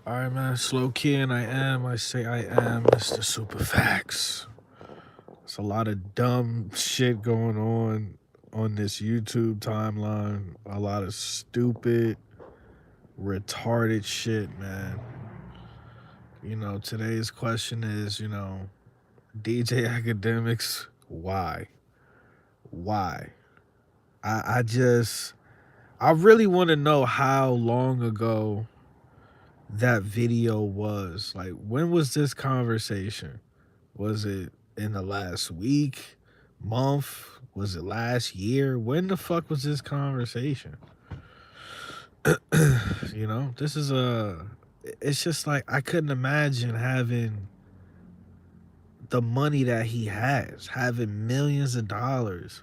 All right, man. Slow key, and I say I am Mr. Super Facts. It's a lot of dumb shit going on this YouTube timeline. A lot of stupid, retarded shit, man. Today's question is, DJ Academics, why? Why? I just, I really want to know how long ago that video was. Like, when was this conversation? Was it in the last week, month? Was it last year? When the fuck was this conversation? This is it's just like I couldn't imagine having the money that he has, having millions of dollars,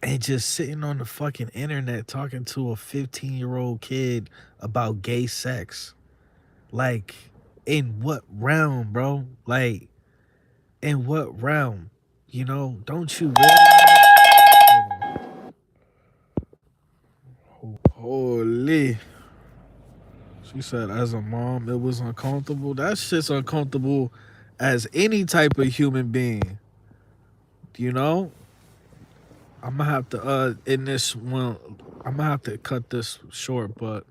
and just sitting on the fucking internet talking to a 15-year-old kid about gay sex. Like, in what realm, bro? Like, in what realm? Don't you realize? Holy. She said, as a mom, it was uncomfortable. That shit's uncomfortable as any type of human being. You know? I'm gonna have to in this one I'm gonna have to cut this short, but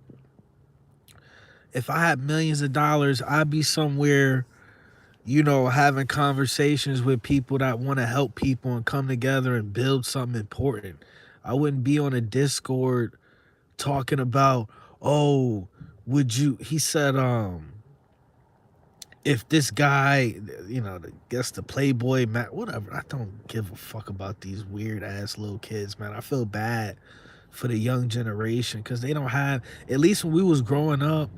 if I had millions of dollars, I'd be somewhere, having conversations with people that want to help people and come together and build something important. I wouldn't be on a Discord talking about, oh, would you, he said, if this guy, guess the Playboy, whatever, I don't give a fuck about these weird ass little kids, man. I feel bad for the young generation because they don't have, at least when we was growing up,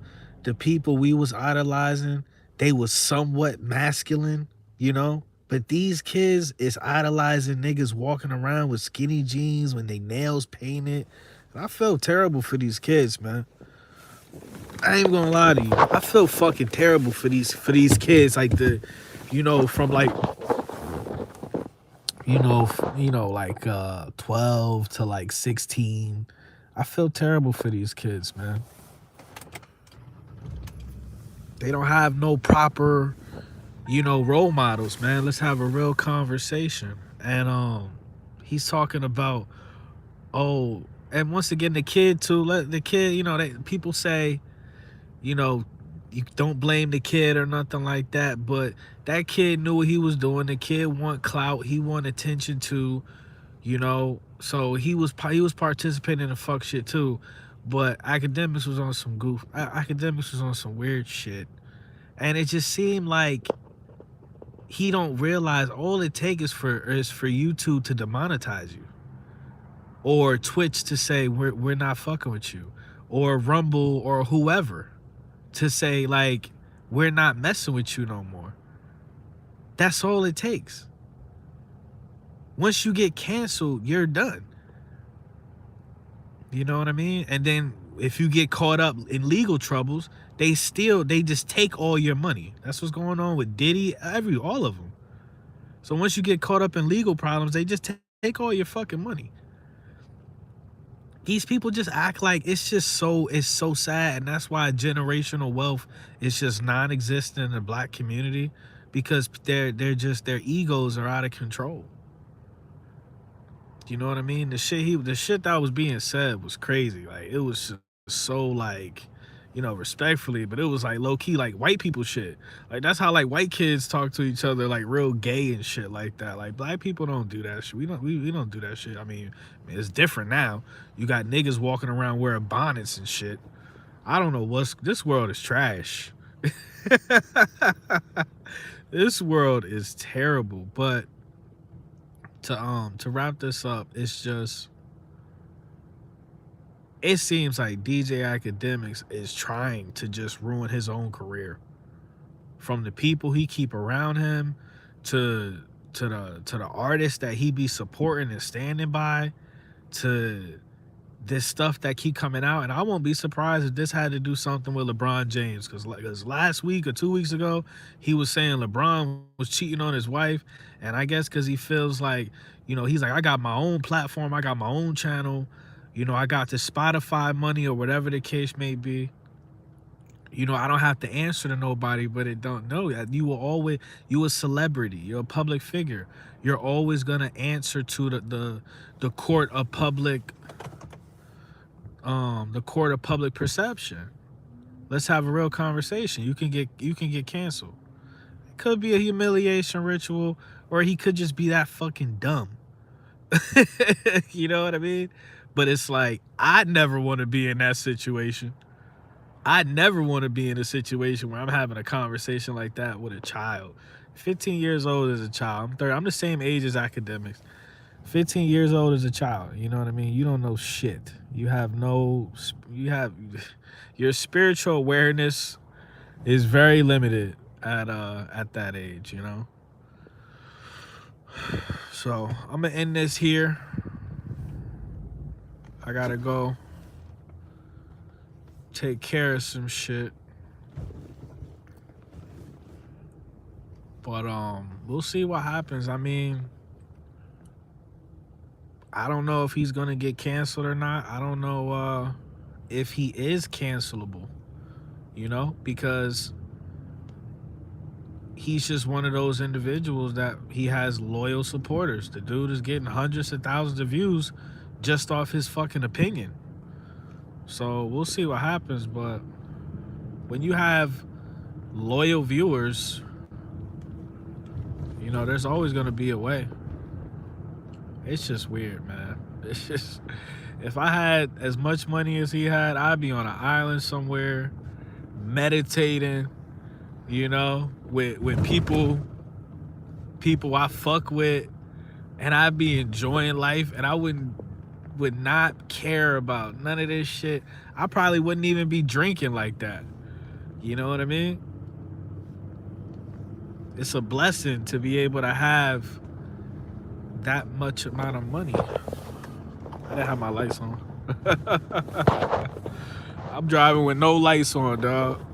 the people we was idolizing, they was somewhat masculine, but these kids is idolizing niggas walking around with skinny jeans when they nails painted. And I feel terrible for these kids, man. I ain't gonna lie to you. I feel fucking terrible for these kids, like from like like 12 to like 16. I feel terrible for these kids, man. They don't have no proper, role models, man. Let's have a real conversation. And he's talking about, oh, and once again the kid too, let the kid, people say, you know, you don't blame the kid or nothing like that, but that kid knew what he was doing. The kid want clout, he want attention too, so he was participating in the fuck shit too. But academics was on some academics was on some weird shit. And it just seemed like he don't realize all it takes is for YouTube to demonetize you, or Twitch to say we're not fucking with you, or Rumble or whoever to say like we're not messing with you no more. That's all it takes. Once you get canceled, you're done. You know what I mean? And then if you get caught up in legal troubles, they just take all your money. That's what's going on with Diddy, all of them. So once you get caught up in legal problems, they just take all your fucking money. These people just act like it's so sad, and that's why generational wealth is just non-existent in the black community, because their egos are out of control. You know what I mean? The shit that was being said was crazy. Like, it was so like, respectfully, but it was like low key like white people shit. Like, that's how like white kids talk to each other, like real gay and shit like that. Like, black people don't do that shit. We don't do that shit. I mean, it's different now. You got niggas walking around wearing bonnets and shit. I don't know this world is trash. This world is terrible. But to wrap this up, it seems like DJ Academics is trying to just ruin his own career. From the people he keep around him to the artists that he be supporting and standing by, to this stuff that keep coming out. And I won't be surprised if this had to do something with LeBron James, because last week or 2 weeks ago, he was saying LeBron was cheating on his wife. And I guess because he feels like, he's like, I got my own platform, I got my own channel, I got the Spotify money or whatever the case may be. You know, I don't have to answer to nobody, but it don't know. You a celebrity, you're a public figure. You're always gonna answer to the court of public the court of public perception. Let's have a real conversation. You can get canceled. It could be a humiliation ritual, or he could just be that fucking dumb. You know what I mean? But it's like, I'd never want to be in that situation. I'd never want to be in a situation where I'm having a conversation like that with a child. 15 years old as a child. I'm 30. I'm the same age as Akademiks. 15 years old as a child. You know what I mean? You don't know shit. You have your spiritual awareness is very limited at that age, you know? So I'm gonna end this here. I gotta go take care of some shit. But we'll see what happens. I mean, I don't know if he's gonna get canceled or not. I don't know if he is cancelable, you know, because he's just one of those individuals that he has loyal supporters. The dude is getting hundreds of thousands of views just off his fucking opinion. So we'll see what happens. But when you have loyal viewers, you know, there's always going to be a way. It's just weird, man. It's just, if I had as much money as he had, I'd be on an island somewhere meditating, you know, with people I fuck with, and I'd be enjoying life, and I would not care about none of this shit. I probably wouldn't even be drinking like that. You know what I mean? It's a blessing to be able to have that much amount of money. I didn't have my lights on. I'm driving with no lights on, dog.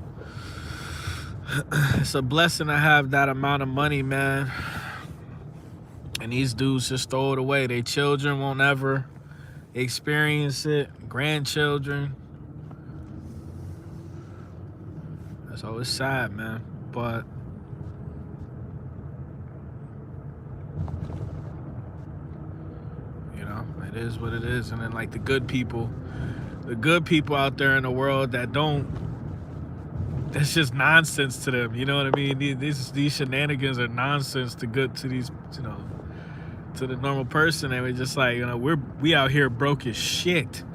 It's a blessing to have that amount of money, man. And these dudes just throw it away. Their children won't ever experience it. Grandchildren. So it's sad, man. But you know, it is what it is. And then like the good people out there in the world that don't, that's just nonsense to them. You know what I mean? These shenanigans are nonsense to these, you know, to the normal person. And we're just like, you know, we out here broke as shit.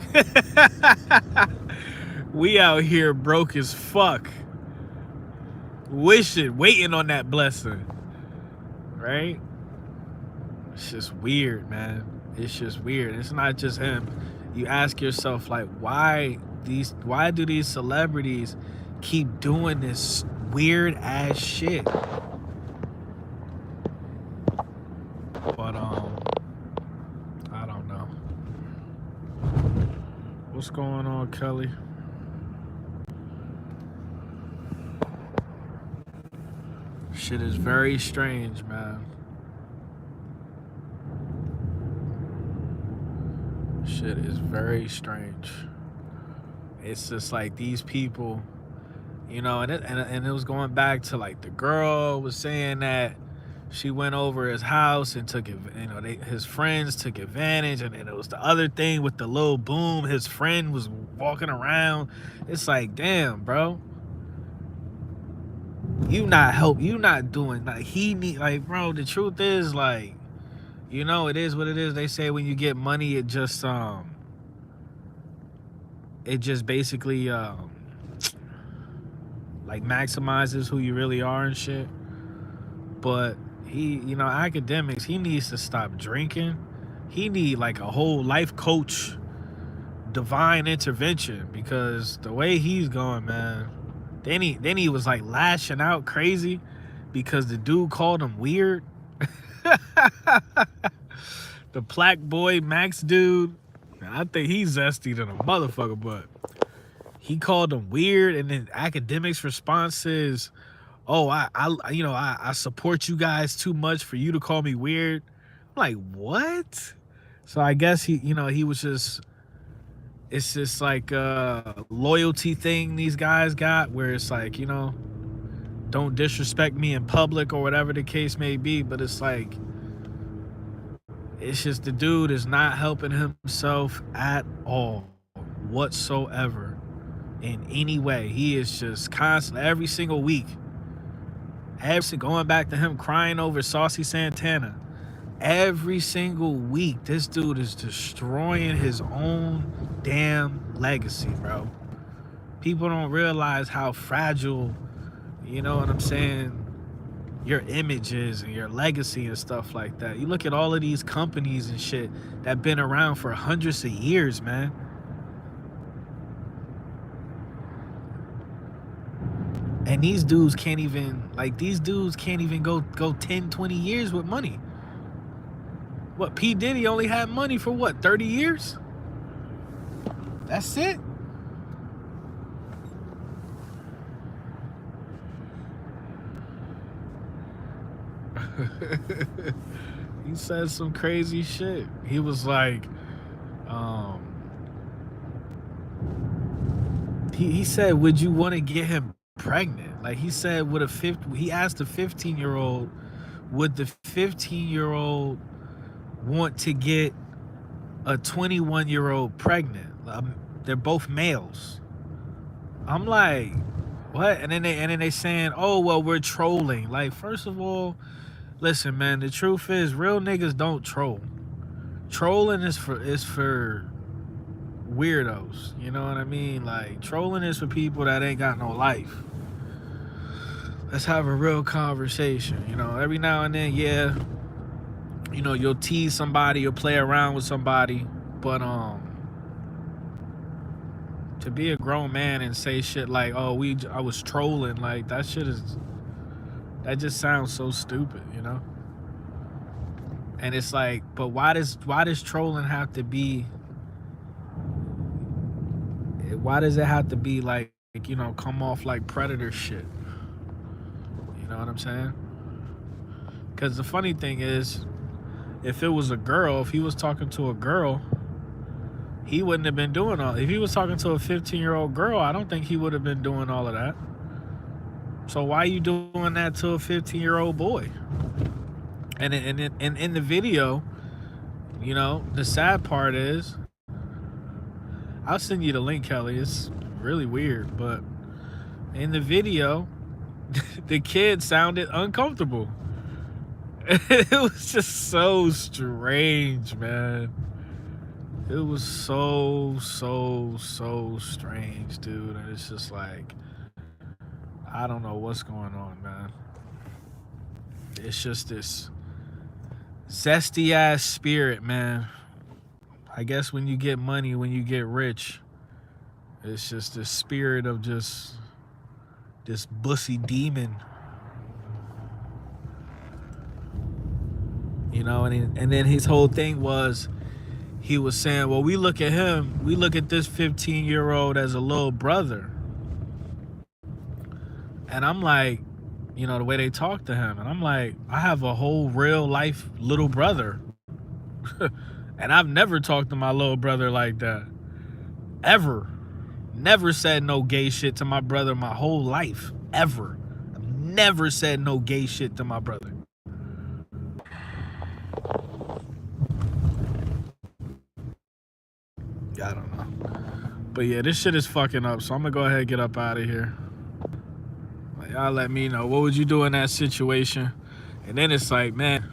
We out here broke as fuck. Waiting on that blessing. Right? It's just weird, man. It's just weird. It's not just him. You ask yourself, like, why do these celebrities keep doing this weird ass shit? But I don't know. What's going on, Kelly? Shit is very strange, man. Shit is very strange. It's just like these people, you know, and it was going back to like the girl was saying that she went over his house and took it, you know, his friends took advantage, and it was the other thing with the little boom. His friend was walking around. It's like, damn, bro. You not doing, like, he need, like, bro, the truth is, like, you know, it is what it is. They say when you get money, it just basically like maximizes who you really are and shit. But he, you know, Akademiks, he needs to stop drinking. He need like a whole life coach, divine intervention, because the way he's going, man. Then he was like lashing out crazy because the dude called him weird. The Black Boy Max dude, I think he's zesty than a motherfucker, but he called him weird, and then Akademiks' response is, "Oh, I support you guys too much for you to call me weird." I'm like, what? So I guess he was just, it's just like a loyalty thing these guys got where it's like, you know, don't disrespect me in public or whatever the case may be. But it's like, it's just the dude is not helping himself at all whatsoever in any way. He is just constantly, every single week, going back to him crying over Saucy Santana. Every single week, this dude is destroying his own damn legacy, bro. People don't realize how fragile, you know what I'm saying, your image is and your legacy and stuff like that. You look at all of these companies and shit that been around for hundreds of years, man. And these dudes can't even go 10, 20 years with money. What, P. Diddy only had money for what, 30 years? That's it? He said some crazy shit. He was like, he said, would you want to get him pregnant? Like he said, he asked the 15-year-old, would the 15-year-old want to get a 21-year-old pregnant? They're both males. I'm like, what? And then they saying, oh well, we're trolling. Like, first of all, listen, man, the truth is real niggas don't troll. Trolling is for weirdos. You know what I mean? Like, trolling is for people that ain't got no life. Let's have a real conversation. You know, every now and then, yeah, you know, you'll tease somebody, you'll play around with somebody, but to be a grown man and say shit like, oh, I was trolling, like, that just sounds so stupid, you know? And it's like, but why does trolling have to be, why does it have to be like, you know, come off like predator shit? You know what I'm saying? Because the funny thing is, if it was a girl, if he was talking to a girl, he wouldn't have been doing all. If he was talking to a 15-year-old girl, I don't think he would have been doing all of that. So why are you doing that to a 15-year-old boy? And in the video, you know, the sad part is, I'll send you the link, Kelly. It's really weird, but in the video, the kid sounded uncomfortable. It was just so strange, man. It was so strange, dude. And it's just like, I don't know what's going on, man. It's just this zesty ass spirit, man. I guess when you get money, when you get rich, it's just the spirit of just this bussy demon. You know, and then his whole thing was, he was saying, well, we look at this 15-year-old as a little brother. And I'm like, you know, the way they talk to him, and I'm like, I have a whole real life little brother. And I've never talked to my little brother like that. Ever. Never said no gay shit to my brother my whole life. Ever. I've never said no gay shit to my brother. I don't know. But yeah, this shit is fucking up, so I'm gonna go ahead and get up out of here. Like, y'all let me know, what would you do in that situation? And then it's like, man,